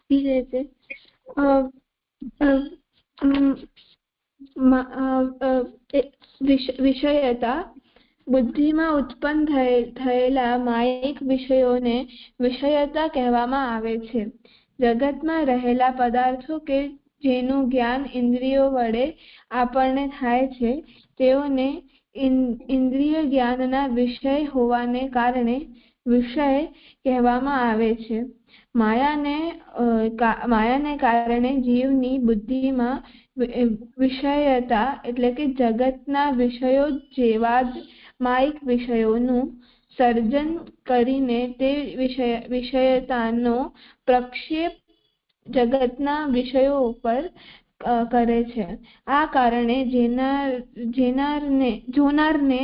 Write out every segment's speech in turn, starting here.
ધીરે છે વિષયતા બુદ્ધિમાં ઉત્પન્ન થયેલા માયિક વિષયોને વિષયતા કહેવામાં આવે છે. જગતમાં રહેલા પદાર્થો કે જેનું જ્ઞાન ઇન્દ્રિયો વડે આપણને થાય છે તેઓને ઇન્દ્રિય જ્ઞાનના વિષય હોવાને કારણે વિષય કહેવામાં આવે છે. માયાને કારણે જીવની બુદ્ધિમાં વિષયતા એટલે કે જગતના વિષયો જેવા જ માયિક વિષયોનું સર્જન કરીને તે વિષયતાનો પ્રક્ષેપ જગતના વિષયો ઉપર કરે છે. આ કારણે જોનારને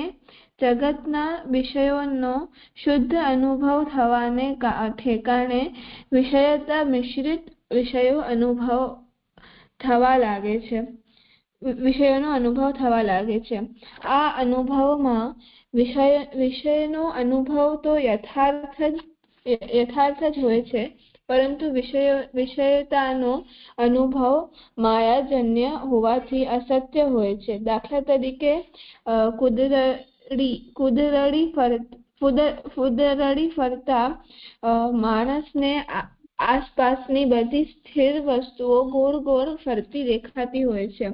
જગતના વિષયોનો શુદ્ધ અનુભવ થવાને ઠેકાણે વિષયતા મિશ્રિત વિષયોનો અનુભવ થવા લાગે છે. આ અનુભવમાં વિષયનો અનુભવ તો યથાર્થ જ હોય છે, પરંતુ વિષયતાનો અનુભવ માયાજન્ય હોવાથી અસત્ય હોય છે. દાખલા તરીકે ફૂદરડી ફરતા માણસને આસપાસની બધી સ્થિર વસ્તુઓ ગોળ ગોળ ફરતી દેખાતી હોય છે.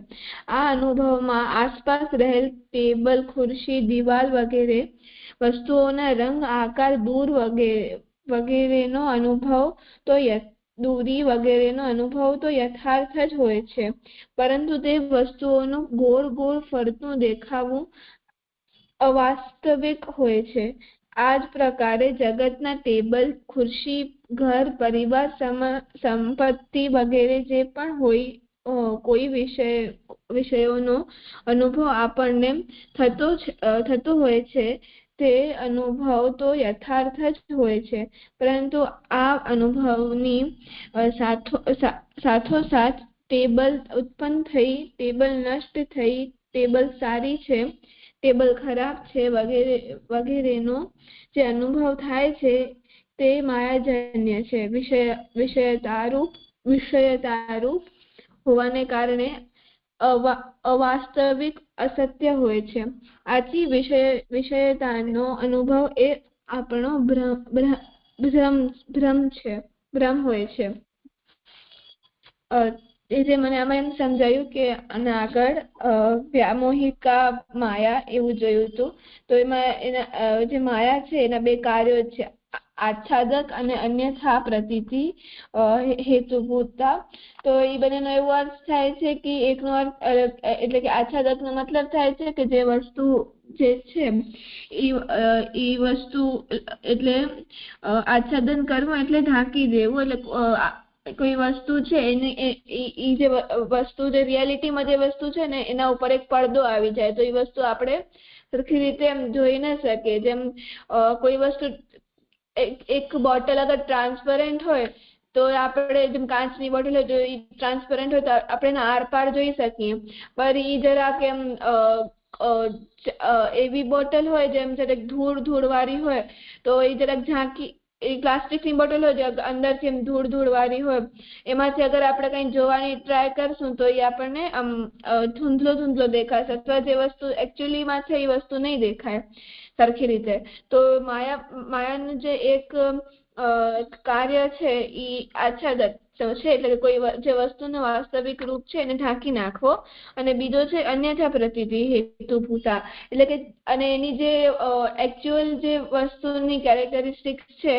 આ અનુભવમાં આસપાસ રહેલ ટેબલ, ખુરશી, દિવાલ વગેરે વસ્તુઓના રંગ, આકાર, વગેરેનો અનુભવ તો યથાર્થ જ હોય છે, પરંતુ તે વસ્તુઓનું ગોળ ગોળ ફરતું દેખાવું અવાસ્તવિક હોય છે. આ જ પ્રકારે જગતના ટેબલ, ખુરશી, ઘર, પરિવાર, સંપત્તિ વગેરે જે પણ હોય કોઈ વિષયોનો અનુભવ આપણને થતો હોય છે તે અનુભવ તો યથાર્થ જ હોય છે, પરંતુ આ અનુભવની સાથોસાથ ટેબલ ઉત્પન્ન થઈ, ટેબલ નષ્ટ થઈ, ટેબલ સારી છે, ટેબલ ખરાબ છે વગેરેનો જે અનુભવ થાય છે તે માયાજન્ય છે. વિષયતારૂપ હોવાને કારણે અવાસ્તવિક, અસત્ય હોય છે. આથી વિષયતાનો અનુભવ એ આપણો ભ્રમ હોય છે. એ જે મને આમાં એમ સમજાયું કે અને આગળ વ્યામોહિકા માયા એવું જોયું હતું. તો એમાં એના જે માયા છે એના બે કાર્યો છે, આચ્છાદક અને અન્યથા પ્રતીતિ હેતુભૂતા. તો એ બંનેનો એવો અર્થ થાય છે કે એકનો અર્થ એટલે કે આચ્છાદક નો મતલબ થાય છે કે જે વસ્તુ જે છે એ વસ્તુ એટલે આચ્છાદન કરવું એટલે ઢાંકી દેવું, એટલે કોઈ વસ્તુ છે એની જે વસ્તુ જે રિયાલિટીમાં જે વસ્તુ છે ને એના ઉપર એક પડદો આવી જાય તો એ વસ્તુ આપણે સરખી રીતે એમ જોઈ ન શકીએ. જેમ કોઈ વસ્તુ એક બોટલ અગર ટ્રાન્સપરન્ટ હોય તો આપણે જેમ કાચની બોટલ હોય તો એ ટ્રાન્સપરન્ટ હોય તો આપણે આરપાર જોઈ શકીએ, પર એ જરાક એમ એવી બોટલ હોય જેમ જરાક ધૂળ વાળી હોય તો એ જરાક ઝાંકી, એ પ્લાસ્ટિકની બોટલ હોય જે અંદરથી એમ ધૂળ વાળી હોય એમાંથી અગર આપણે કંઈ જોવાની ટ્રાય કરશું તો એ આપણને આમ ધૂંધલો દેખાશે, અથવા જે વસ્તુ એકચ્યુઅલીમાં છે એ વસ્તુ નહીં દેખાય સરખી રીતે. તો માયાનું જે એક કાર્ય છે એ આચ્છાદક છે, એટલે કોઈ જે વસ્તુનું વાસ્તવિક રૂપ છે એને ઢાંકી નાખવો, અને બીજો છે અન્યથા પ્રતીતિ હેતુભૂતા, એટલે કે અને એની જે એકચ્યુઅલ જે વસ્તુની કેરેક્ટરિસ્ટિક્સ છે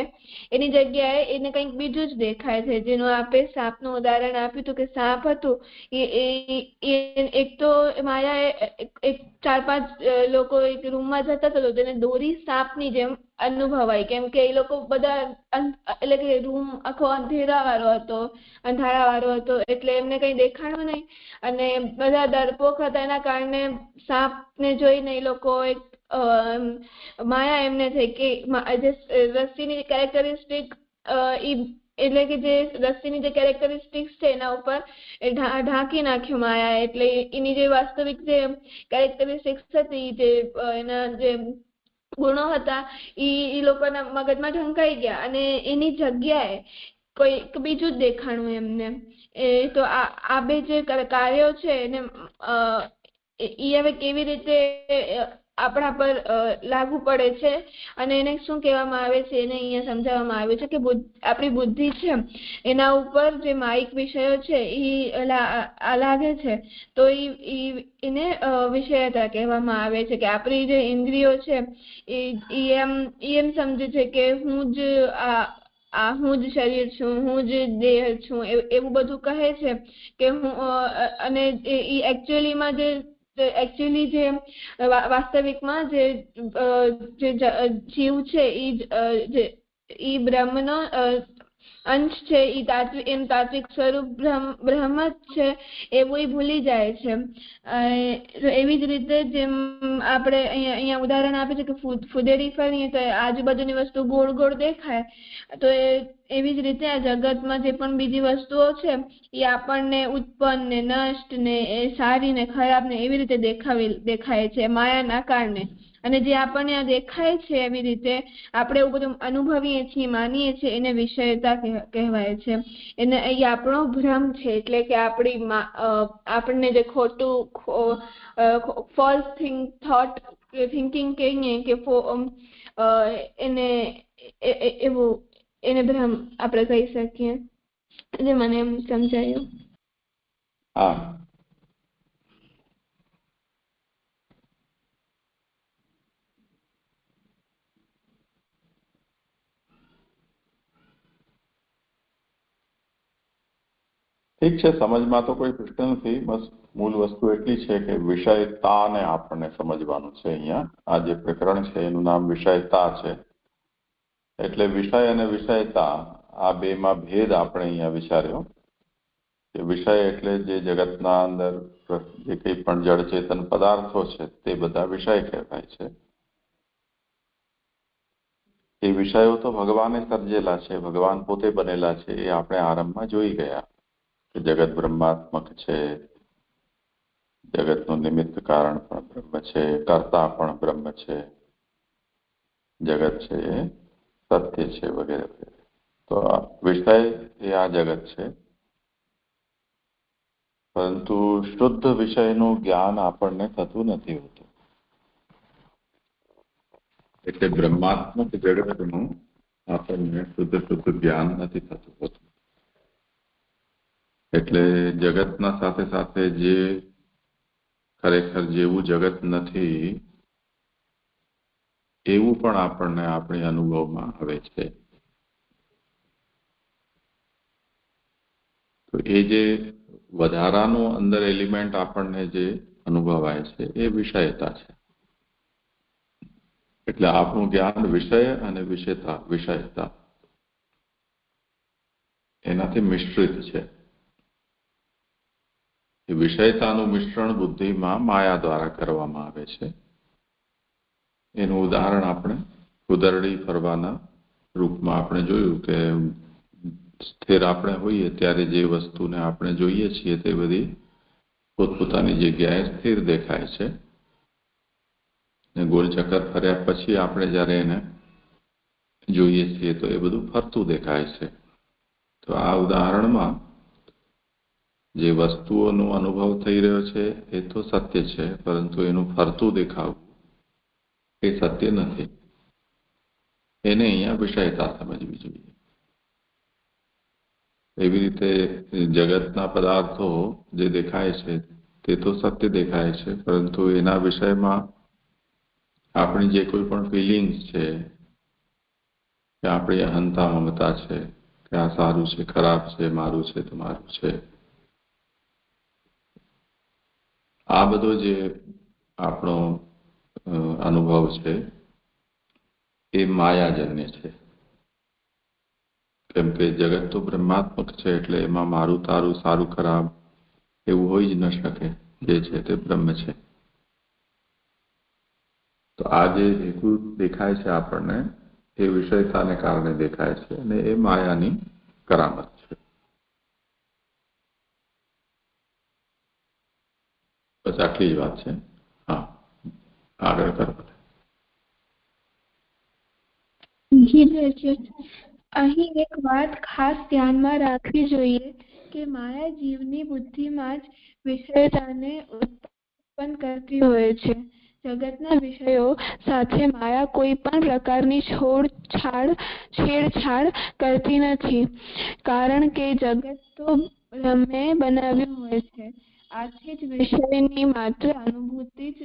એની જગ્યાએ એને કંઈક બીજું જ દેખાય છે. જેનું આપણે સાપનું ઉદાહરણ આપ્યું હતું કે સાપ હતું એક તો માયાએ એક 4-5 લોકો એક રૂમમાં જતા હતા તો તેને દોરી સાપની જેમ અનુભવાય, કેમ કે એ લોકો બધા એટલે કે રૂમ આખો અંધારાવાળો હતો એટલે એમને કંઈ દેખાણું નહીં અને બધા ડરપોક હતા. એના કારણે સાપને જોઈને એ લોકો એક માયા એમને થઈ કે જે રસ્સીની કેરેક્ટરિસ્ટિક એટલે કે જે રસ્સીની જે કેરેક્ટરિસ્ટિક્સ છે એના ઉપર ઢાંકી નાખ્યું માયા, એટલે એની જે વાસ્તવિક જે કેરેક્ટરિસ્ટિક્સ હતી, જે એના જે ગુણો હતા એ લોકોના મગજમાં ઢંકાઈ ગયા અને એની જગ્યાએ કોઈક બીજું જ દેખાણું એમને. તો આ બે જે કાર્યો છે એને ઈ હવે કેવી રીતે આપણા પર લાગુ પડે છે અને એને શું કહેવામાં આવે છે એને અહીંયા સમજાવવામાં આવ્યું છે કે આપણી બુદ્ધિ છે એના ઉપર જે માયિક વિષયો છે ઈ લાગે છે તો એને વિષયતા કહેવામાં આવે છે. કે આપણી જે ઇન્દ્રિયો છે ઈ એમ સમજે છે કે હું જ શરીર છું, હું જ દેહ છું, એવું બધું કહે છે કે હું અને ઈ એકચ્યુઅલીમાં એકચ્યુઅલી જે વાસ્તવિકમાં જે જીવ છે ઈ બ્રહ્મનો અંશ છે, એનું તાત્વિક સ્વરૂપ બ્રહ્મ જ છે એવું ભૂલી જાય છે. એવી જ રીતે જેમ આપણે અહીંયા ઉદાહરણ આપે છે કે ફુદેરી ફરીએ તો આજુબાજુની વસ્તુ ગોળ ગોળ દેખાય, તો એવી જ રીતે આ જગતમાં જે પણ બીજી વસ્તુઓ છે એ આપણને ઉત્પન્ન ને નષ્ટ ને સારી ને ખરાબ ને એવી રીતે દેખાય છે માયાના કારણે. અને જે આપણને આ દેખાય છે એવી રીતે આપણે એવું બધું અનુભવીએ છીએ, માનીએ છીએ, એને વિષયતા કહેવાય છે. એને એ આપણો ભ્રમ છે. એટલે કે આપણને જે ખોટું ફોલ્સ થિંકિંગ કહીએ કે એને ભ્રમ આપણે કહી શકીએ. જે મને એમ સમજાયું. હા, ઠીક છે. સમજમાં તો કોઈ પ્રશ્ન નથી. બસ મૂળ વસ્તુ એટલી છે કે વિષયતાને આપણને સમજવાનું છે. અહીંયા આ જે પ્રકરણ છે એનું નામ વિષયતા છે. એટલે વિષય અને વિષયતા આ બેમાં ભેદ આપણે અહીંયા વિચાર્યો કે વિષય એટલે જે જગતના અંદર જે કંઈ પણ જળચેતન પદાર્થો છે તે બધા વિષય કહેવાય છે. એ વિષયો તો ભગવાને સર્જેલા છે, ભગવાન પોતે બનેલા છે. એ આપણે આરંભમાં જોઈ ગયા કે જગત બ્રહ્માત્મક છે, જગતનું નિમિત્ત કારણ પણ બ્રહ્મ છે, કર્તા પણ બ્રહ્મ છે, જગત છે એ સત્ય છે, વગેરે વગેરે. તો વિષય એ આ જગત છે. પરંતુ શુદ્ધ વિષયનું જ્ઞાન આપણને થતું નથી હોતું. એટલે બ્રહ્માત્મક જગતનું આપણને શુદ્ધ જ્ઞાન નથી થતું હોતું. એટલે જગતના સાથે સાથે જે ખરેખર જેવું જગત નથી એવું પણ આપણને આપણી અનુભવમાં આવે છે. તો એ જે વધારાનું અંદર એલિમેન્ટ આપણને જે અનુભવાય છે એ વિષયતા છે. એટલે આપણું જ્ઞાન વિષય અને વિષયતા એનાથી મિશ્રિત છે. એ વિષયતાનું મિશ્રણ બુદ્ધિમાં માયા દ્વારા કરવામાં આવે છે. એનું ઉદાહરણ આપણે કુદરડી ફરવાના રૂપમાં આપણે જોયું કે સ્થિર આપણે હોઈએ ત્યારે જે વસ્તુને આપણે જોઈએ છીએ તે બધી પોતપોતાની જગ્યાએ સ્થિર દેખાય છે. ગોળ ચક્કર ફર્યા પછી આપણે જ્યારે એને જોઈએ છીએ તો એ બધું ફરતું દેખાય છે. તો આ ઉદાહરણમાં જે વસ્તુઓનો અનુભવ થઈ રહ્યો છે એ તો સત્ય છે, પરંતુ એનું ફરતું દેખાવું એ સત્ય નથી. એને અહીંયા વિષયતા સમજવી જોઈએ. એવી રીતે જગતના પદાર્થો જે દેખાય છે તે તો સત્ય દેખાય છે, પરંતુ એના વિષયમાં આપણી જે કોઈ પણ ફિલિંગ્સ છે કે આપણી અહંતા મમતા છે કે આ સારું છે, ખરાબ છે, મારું છે, તમારું છે, આ બધો જે આપણો અનુભવ છે એ માયાજન્ય છે. કેમ કે જગત તો બ્રહ્માત્મક છે એટલે એમાં મારું તારું, સારું ખરાબ એવું હોઈ જ ન શકે. જે છે તે બ્રહ્મ છે. તો આ જે હેતુ દેખાય છે આપણને એ વિષયતાને કારણે દેખાય છે અને એ માયાની કરામત છે. બસ આટલી જ વાત છે. હા, આગળ કરો. અહીં એક વાત ખાસ ધ્યાનમાં રાખવી જોઈએ કે માયા જીવની બુદ્ધિમાં જ વિષયતાને ઉત્પન્ન કરતી હોય છે. જગતના વિષયો સાથે માયા કોઈ પણ પ્રકારની છેડછાડ કરતી નથી, કારણ કે જગત તો બ્રહ્મે બનાવ્યું હોય છે. આથી જ વિષયની માત્ર અનુભૂતિ જ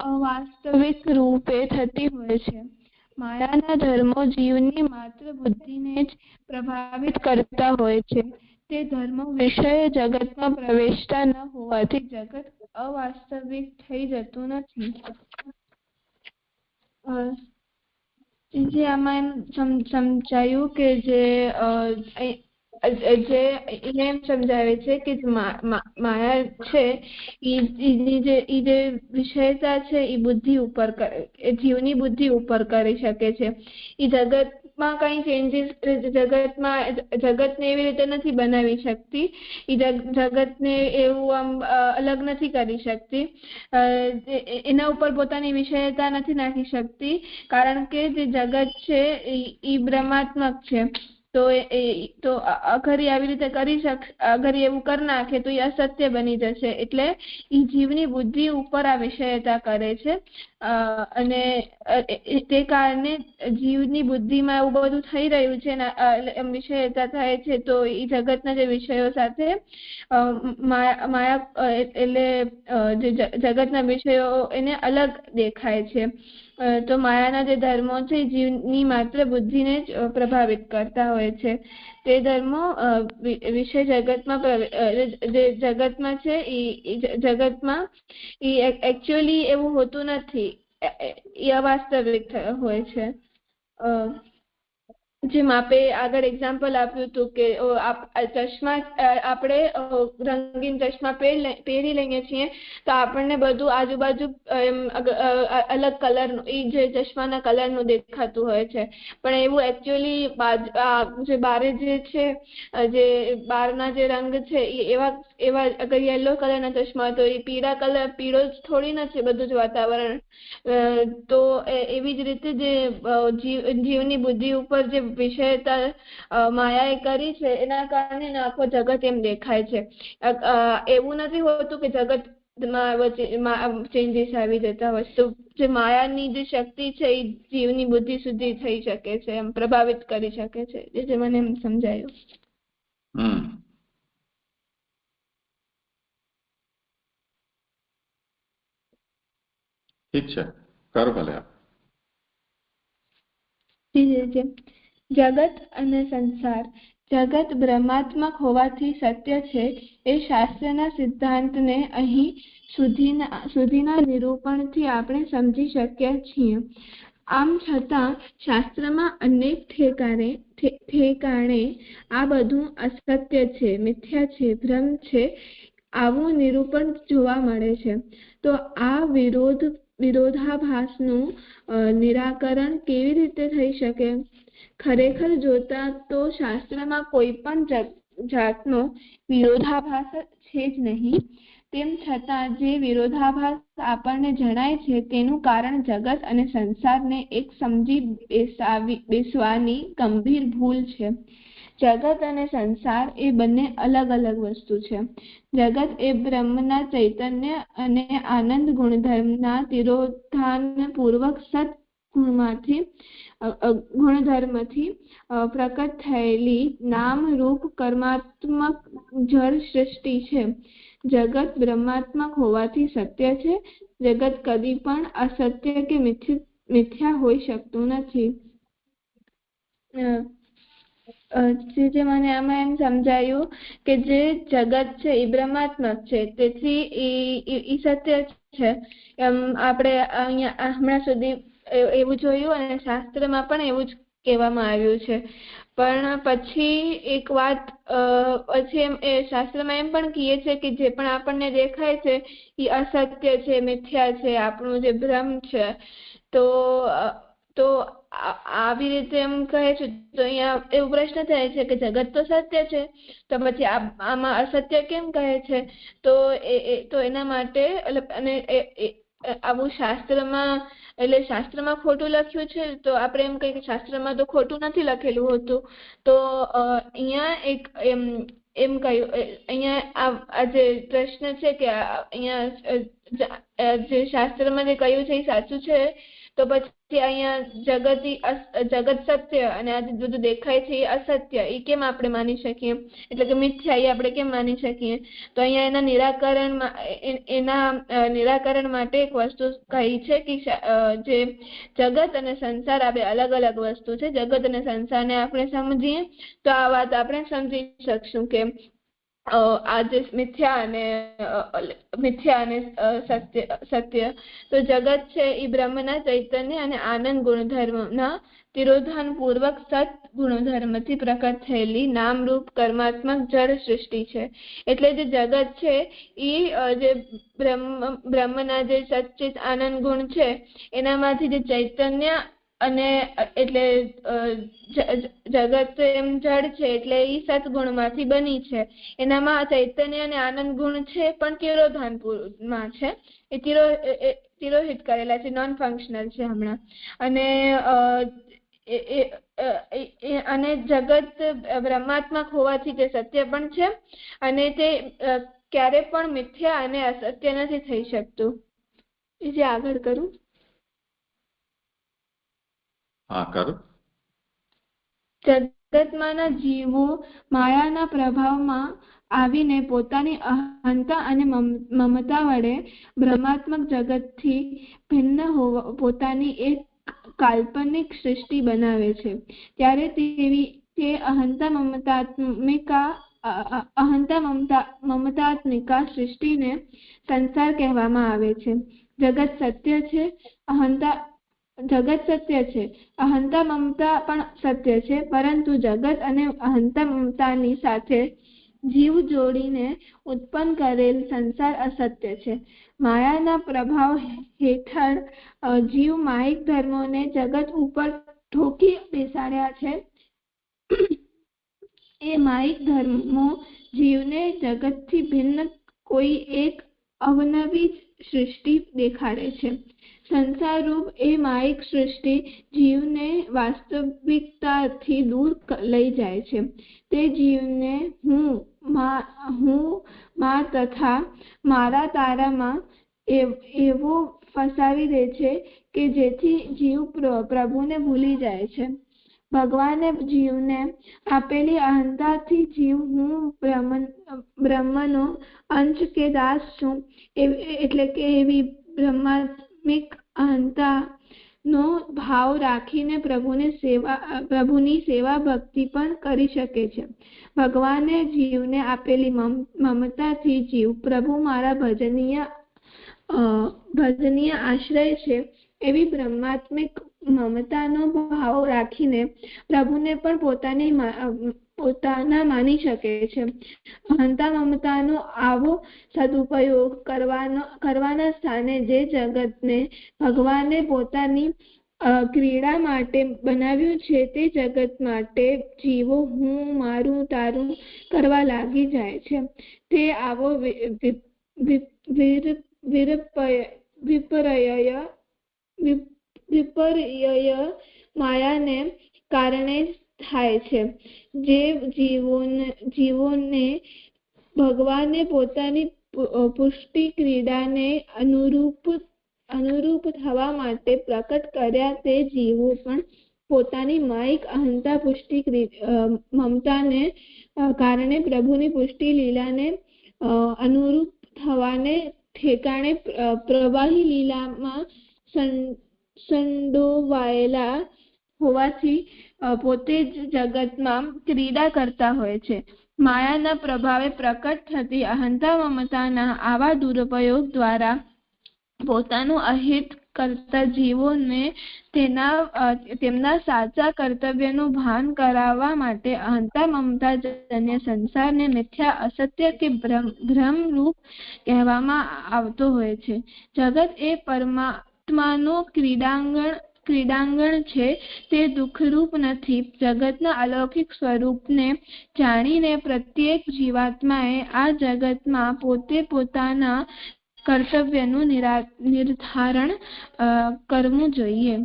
અવાસ્તવિક રૂપે થતી હોય છે. માયાના ધર્મો જીવની માત્ર બુદ્ધિને જ પ્રભાવિત કરતા હોય છે. તે ધર્મો વિષય જગતમાં પ્રવેશતા ન હોવાથી જગત અવાસ્તવિક થઈ જતું નથી. જે આમાં એમ સમજાયું કે જે એમ સમજાવે છે કે માયા છે ઈ જે વિષયતા છે એ બુદ્ધિ ઉપર જીવની બુદ્ધિ ઉપર કરી શકે છે. ઈ જગતમાં કઈ ચેન્જીસ જગતને એવી રીતે નથી બનાવી શકતી. ઈ જગતને એવું આમ અલગ નથી કરી શકતી. એના ઉપર પોતાની વિષયતા નથી નાખી શકતી, કારણ કે જે જગત છે ઈ બ્રહ્માત્મક છે. તો અગર આવી રીતે અગર એવું કરી નાખે તો એ અસત્ય બની જશે. એટલે ઈ જીવની બુદ્ધિ ઉપર આ વિષયતા કરે છે, અને તે કારણે જીવની બુદ્ધિમાં એવું બધું થઈ રહ્યું છે, વિષયતા થાય છે. તો એ જગતના જે વિષયો સાથે માયા એટલે જે જગતના વિષયો એને અલગ દેખાય છે. તો માયાના જે ધર્મો છે જીવની માત્ર બુદ્ધિને જ પ્રભાવિત કરતા હોય છે. તે ધર્મો વિષય જગતમાં જે જગતમાં છે જગતમાં એકચ્યુઅલી એવું હોતું નથી, એ અવાસ્તવિક હોય છે. જેમ આપણે આગળ એક્ઝામ્પલ આપ્યું હતું કે ચશ્મા આપણે રંગીન ચશ્મા પહેરી લઈએ છીએ તો આપણને બધું આજુબાજુ અલગ કલરનું એ જે ચશ્માના કલરનું દેખાતું હોય છે, પણ એવું એકચ્યુઅલી જે બારે જે છે જે બહારના જે રંગ છે એવા અગર યલો કલરના ચશ્મા તો એ પીળો જ થોડી ના છે બધું જ વાતાવરણ. તો એવી જ રીતે જે જીવની બુદ્ધિ ઉપર જે વિષયતા માયાએ કરી છે એના કારણે આખો જગત એમ દેખાય છે. એવું નથી હોતું કે જગતમાં ચેન્જીસ આવી જતા હોય. તો જે માયાની જે શક્તિ છે એ જીવની બુદ્ધિ સુધી થઈ શકે છે, એમ પ્રભાવિત કરી શકે છે. જે મને એમ સમજાયું. ઠીક છે, કરો ભલે. જગત અને સંસાર. જગત બ્રહ્માત્મક હોવાથી સત્ય છે એ શાસ્ત્રના સિદ્ધાંતને અહીં સુધીના નિરૂપણથી આપણે સમજી શક્યા છીએ. આમ છતાં શાસ્ત્રમાં અનેક ઠેકાણે આ બધું અસત્ય છે, મિથ્યા છે, ભ્રમ છે આવું નિરૂપણ જોવા મળે છે. તો આ વિરોધાભાસનું નિરાકરણ કેવી રીતે થઈ શકે? ખરેખર જોતા તો શાસ્ત્રમાં કોઈ પણ જાતનો વિરોધાભાસ છે જ નહીં. તેમ છતાં જે વિરોધાભાસ આપણને જણાય છે તેનું કારણ જગત અને સંસારને એક સમજી બેસવાની ગંભીર ભૂલ છે. જગત અને સંસાર એ બંને અલગ અલગ વસ્તુ છે. જગત એ બ્રહ્મના ચૈતન્ય અને આનંદ ગુણધર્મના તિરોધાનપૂર્વક સત ગુણધર્મથી પ્રકટ થયેલી નામ રૂપ કર્માત્મક જળ સૃષ્ટિ છે. જગત બ્રહ્માત્મક હોવાથી સત્ય છે. જગત કદી પણ અસત્ય કે મિથ્યા હોઈ શકતું નથી. જે મને આમાં એમ સમજાયું કે જે જગત છે એ બ્રહ્માત્મક છે, તેથી એ સત્ય છે. આપણે અહીંયા હમણાં સુધી એવું જોયું અને શાસ્ત્રમાં પણ એવું જ કહેવામાં આવ્યું છે. પણ પછી એક વાત પછી એ શાસ્ત્રમાં એમ પણ કહે છે કે જે પણ આપણને દેખાય છે એ અસત્ય છે, મિથ્યા છે, આપણું જે ભ્રમ છે. તો આવી રીતે એમ કહે છે તો અહીંયા એવું પ્રશ્ન થાય છે કે જગત તો સત્ય છે તો પછી આમાં અસત્ય કેમ કહે છે? તો એના માટે અને આવું શાસ્ત્રમાં એટલે શાસ્ત્રમાં ખોટું લખ્યું છે તો આપણે એમ કહીએ કે શાસ્ત્રમાં તો ખોટું નથી લખેલું હોતું, તો અહીંયા એક એમ કહ્યું, અહીંયા આ જે પ્રશ્ન છે કે અહીંયા જે શાસ્ત્રમાં જે કહ્યું છે એ સાચું છે, તો પછી અહીંયા જગત સત્ય અને આ બધું દેખાય છે એ અસત્ય, એ કેમ આપણે માની શકીએ, એટલે કે મિથ્યા, એ આપણે કેમ માની શકીએ? તો અહીંયા એના નિરાકરણ માટે એક વસ્તુ કહી છે કે જે જગત અને સંસાર આ બે અલગ અલગ વસ્તુ છે. જગત અને સંસારને આપણે સમજીએ તો આ વાત આપણે સમજી શકશું કે આ જે મિથ્યા અને સત્ય, તો જગત છે એ બ્રહ્મના ચૈતન્ય અને આનંદ ગુણધર્મના તિરોધાન પૂર્વક સત ગુણધર્મથી પ્રકટ થયેલી નામરૂપ કર્માત્મક જળ સૃષ્ટિ છે. એટલે જે જગત છે એ જે બ્રહ્મના જે સચ્ચિત આનંદ ગુણ છે એનામાંથી જે ચૈતન્ય અને એટલે જગત એમ જળ છે એટલે એ સદગુણમાંથી બની છે. એનામાં ચૈતન્ય અને આનંદ ગુણ છે પણ તિરોધાનમાં છે, એ તિરોહિત કરેલા છે, નોન ફંક્શનલ છે હમણાં. અને જગત બ્રહ્માત્મક હોવાથી તે સત્ય પણ છે અને તે ક્યારે પણ મિથ્યા અને અસત્ય નથી થઈ શકતું. જે આગળ કરું. હા, કરો. જગતમાંના જીવો માયાના પ્રભાવમાં આવીને પોતાની અહંતા અને મમતા વડે બ્રહ્માત્મક જગતથી ભિન્ન પોતાની એક કાલ્પનિક સૃષ્ટિ બનાવે છે. ત્યારે તે મમતાત્મિકા સૃષ્ટિને સંસાર કહેવામાં આવે છે. જગત સત્ય છે, અહંતા મમતા પણ સત્ય છે, પરંતુ જગત અને અહંતા મમતાની સાથે જીવ જોડીને ઉત્પન્ન કરેલ સંસાર અસત્ય છે. માયાના પ્રભાવ હેઠળ જીવ માયિક ધર્મોને જગત ઉપર ઠોકી બેસાડ્યા છે. એ માયિક ધર્મો જીવને જગતથી ભિન્ન કોઈ એક અવનવી સૃષ્ટિ દેખાડે છે. સંસારરૂપ એ માયિક સૃષ્ટિ જીવને વાસ્તવિકતાથી દૂર લઈ જાય છે. તે જીવને હું, મા તથા મારા તારામાં એવો ફસાવી દે છે કે જેથી જીવ પ્રભુને ભૂલી જાય છે. ભગવાને જીવને આપેલી અહંતાથી જીવ હું બ્રહ્મનો અંશ કે દાસ છું એટલે કે એવી બ્રહ્માત્મિક અહંતાનો ભાવ રાખીને પ્રભુની સેવા ભક્તિ પણ કરી શકે છે. ભગવાને જીવને આપેલી મમતાથી જીવ પ્રભુ મારા ભજનીય આશ્રય છે એવી બ્રહ્માત્મિક મમતાનો ભાવ રાખીને પ્રભુને પણ પોતાના માની શકે છે. અહંતા મમતાનો આવો સદુપયોગ કરવાના સ્થાને જે જગતને ભગવાને પોતાની ક્રીડા માટે બનાવ્યું છે તે જગત માટે જીવો હું, મારું, તારું કરવા લાગી જાય છે. તે આવો વિપર્યય માયાને કારણે થાય છે. જે જીવોને ભગવાને પોતાની પુષ્ટિ ક્રીડાને અનુરૂપ થવા માટે પ્રકટ કર્યા, તે જીવો પણ પોતાની માયિક અહંતા પુષ્ટિ મમતાને કારણે પ્રભુની પુષ્ટિ લીલાને અનુરૂપ થવાને ઠેકાણે પ્રવાહી લીલામાં સંડોવાયેલા હોવાથી પોતે જ જગતમાં ક્રીડા કરતા હોય છે. માયાના પ્રભાવે પ્રકટ થતી અહંતા મમતાના આવા દુરુપયોગ દ્વારા પોતાનું અહિત કરતા જીવોને તેમના સાચા કર્તવ્યનું ભાન કરાવવા માટે અહંતા મમતા જન્ય સંસારને મિથ્યા, અસત્ય કે ભ્રમરૂપ કહેવામાં આવતો હોય છે. જગત એ પરમાત્માનું ક્રીડાંગણ છે, તે દુઃખરૂપ નથી. જગતના અલૌકિક સ્વરૂપને જાણીને પ્રત્યેક જીવાત્માએ આ જગતમાં પોતે પોતાના કર્તવ્યનું નિર્ધારણ કરવું જોઈએ.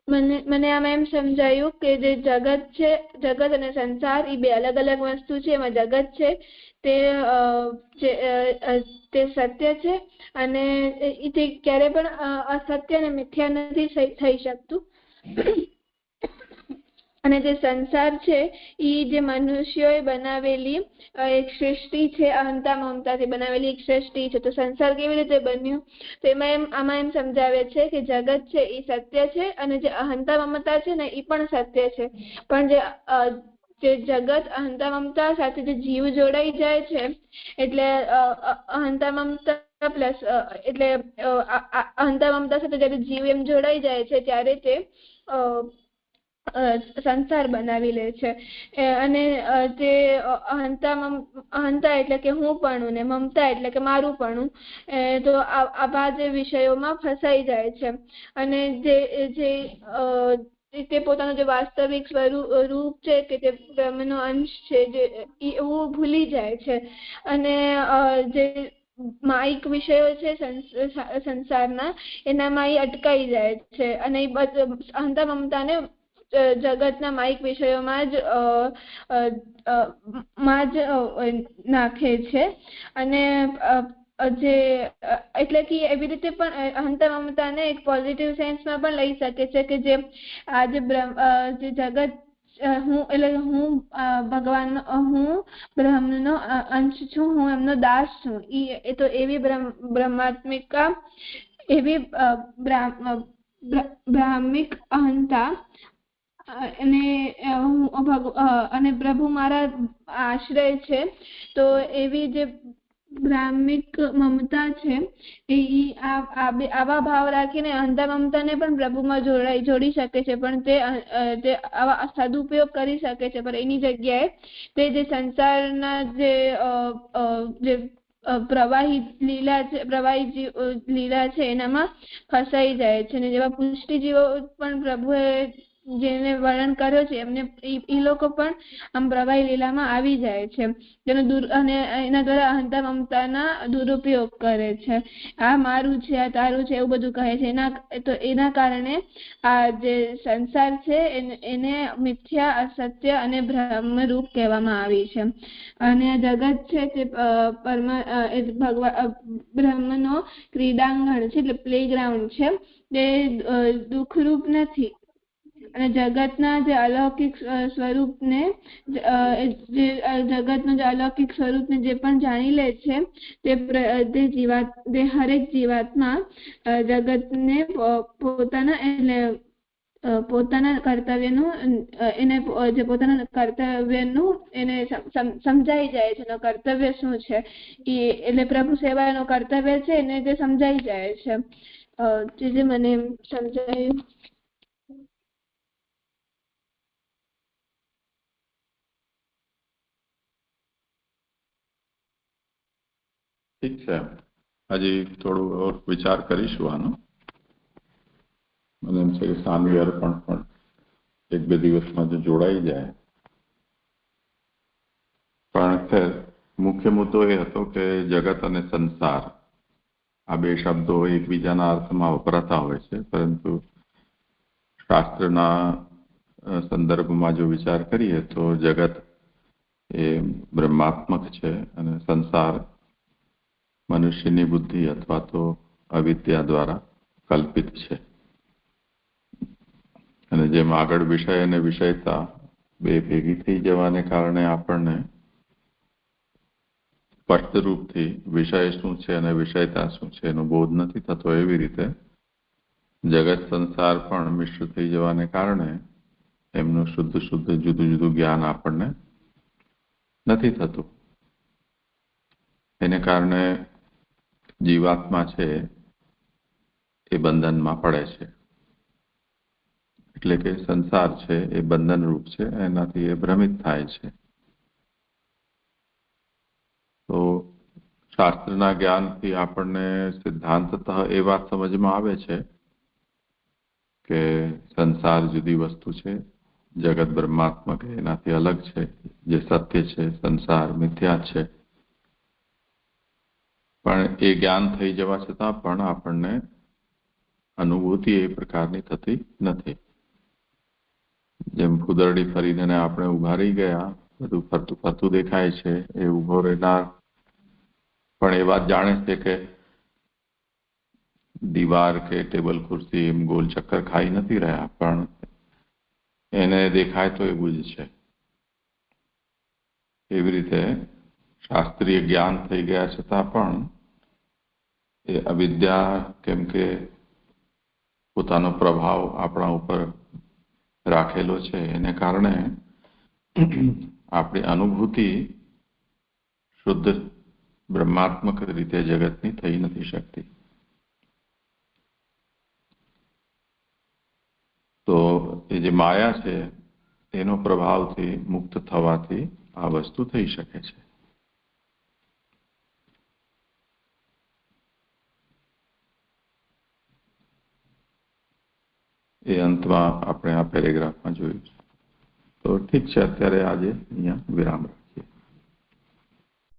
મને આમાં એમ સમજાયું કે જે જગત છે, જગત અને સંસાર એ બે અલગ અલગ વસ્તુ છે. એમાં જગત છે તે સત્ય છે અને તે ક્યારે પણ અસત્ય અને મિથ્યા નથી થઈ શકતું. અને જે સંસાર છે એ જે મનુષ્યોએ બનાવેલી એક સૃષ્ટિ છે, અહંતા મમતાથી બનાવેલી એક સૃષ્ટિ છે. તો સંસાર કેવી રીતે બન્યું? તો આમાં એમ સમજાવે છે કે જગત છે એ સત્ય છે અને જે અહંતા મમતા છે ને એ પણ સત્ય છે. પણ જે જગત અહંતા મમતા સાથે જે જીવ જોડાઈ જાય છે, એટલે અહંતા મમતા પ્લસ એટલે અહંતા મમતા સાથે જયારે જીવ એમ જોડાઈ જાય છે ત્યારે તે સંસાર બનાવી લે છે. અને તે અહંતા એટલે કે હું પણ ને મમતા એટલે કે મારું પણ, તો આવા જે વિષયોમાં ફસાઈ જાય છે અને તે પોતાનું જે વાસ્તવિક રૂપ છે કે તે બ્રહ્મનો અંશ છે જે એવું ભૂલી જાય છે. અને જે માયિક વિષયો છે સંસારના, એનામાં એ અટકાઈ જાય છે અને એ અહંતા મમતાને જગતના માયિક વિષયોમાં જ નાખે છે. અને એટલે કે એવી રીતે પણ અહંતા મમતાને એક પોઝિટિવ સેન્સમાં પણ લઈ શકે છે કે જે આ જે જગત હું ભગવાન, હું બ્રહ્મનો અંશ છું, હું એમનો દાસ છું. એ તો એવી બ્રહ્માત્મિકા, એવી બ્રાહ્મિક અહંતા અને પ્રભુ મારા આશ્રય છે. તો એવી જે બ્રાહ્મિક મમતા છે એ આવા ભાવ રાખીને અહંતા મમતાને પણ પ્રભુમાં જોડી શકે છે. પણ તે આવા સદુપયોગ કરી શકે છે. પણ એની જગ્યાએ તે જે સંસારના જે પ્રવાહી લીલા છે એનામાં ફસાઈ જાય છે. અને જેવા પુષ્ટિજીવો પણ પ્રભુએ જેને વર્ણન કર્યો છે એમને એ લોકો પણ આમ પ્રવાહી લીલામાં આવી જાય છે અને એના દ્વારા અહંતા મમતાના દુરુપયોગ કરે છે. આ મારું છે, આ તારું છે, એવું બધું કહે છે. એના કારણે આ જે સંસાર છે એને મિથ્યા, અસત્ય અને બ્રહ્મરૂપ કહેવામાં આવી છે. અને આ જગત છે તે બ્રહ્મનો ક્રીડાંગણ છે, એટલે પ્લેગ્રાઉન્ડ છે. તે દુઃખરૂપ નથી. અને જગતના જે અલૌકિક સ્વરૂપને જે પણ જાણી લે છે તે હરેક જીવાત્મા જગતને પોતાના કર્તવ્યનું એને સમજાઈ જાય છે. કર્તવ્ય શું છે એટલે પ્રભુ સેવાનું કર્તવ્ય છે એને જે સમજાઈ જાય છે. જે મને સમજાયું. ઠીક છે, હજી થોડું વિચાર કરીશું આનો. મને એમ છે કે સાનવી અર્પણ પણ 1-2 દિવસમાં જો જોડાઈ જાય. પણ ખેર મુખ્ય મુદ્દો એ હતો કે જગત અને સંસાર આ બે શબ્દો એકબીજાના અર્થમાં વપરાતા હોય છે, પરંતુ શાસ્ત્રના સંદર્ભમાં જો વિચાર કરીએ તો જગત એ બ્રહ્માત્મક છે અને સંસાર મનુષ્યની બુદ્ધિ અથવા તો અવિદ્યા દ્વારા કલ્પિત છે. અને જેમ આગળ વિષય અને વિષયતા બે ભેગી થઈ જવાને કારણે આપણને સ્પષ્ટ રૂપથી વિષય શું છે અને વિષયતા શું છે એનો બોધ નથી થતો, એવી રીતે જગત સંસાર પણ મિશ્ર થઈ જવાને કારણે એમનું શુદ્ધ જુદું જ્ઞાન આપણને નથી થતું. એને કારણે જીવાત્મા છે એ બંધનમાં પડે છે. એટલે કે સંસાર છે એ બંધનરૂપ છે, એનાથી એ ભ્રમિત થાય છે. તો શાસ્ત્રના જ્ઞાનથી આપણને સિદ્ધાંતતઃ એ વાત સમજમાં આવે છે કે સંસાર જુદી વસ્તુ છે, જગત બ્રહ્માત્મક એનાથી અલગ છે, જે સત્ય છે સંસાર મિથ્યા છે. પણ એ જ્ઞાન થઈ જવા છતાં પણ આપણને અનુભૂતિ એ પ્રકારની થતી નથી. જેમ ફૂદરડી ફરીને આપણે ઉભા રહી ગયા, બધું ફરતું ફરતું દેખાય છે, એ ઉભો રહેનાર પણ એ વાત જાણે છે કે દીવાર કે ટેબલ ખુરશી એમ ગોલ ચક્કર ખાઈ નથી રહ્યા, પણ એને દેખાય તો એવું જ છે. એવી રીતે શાસ્ત્રીય જ્ઞાન થઈ ગયા છતાં પણ એ અવિદ્યા કેમ કે પોતાનો પ્રભાવ આપણા ઉપર રાખેલો છે, એને કારણે આપણી અનુભૂતિ શુદ્ધ બ્રહ્માત્મક રીતે જગતની થઈ નથી શકતી. તો એ જે માયા છે એનો પ્રભાવથી મુક્ત થવાથી આ વસ્તુ થઈ શકે છે. એ અંતમાં આપણે આ પેરેગ્રાફમાં જોયું છે. તો ઠીક છે, અત્યારે આજે અહીંયા વિરામ.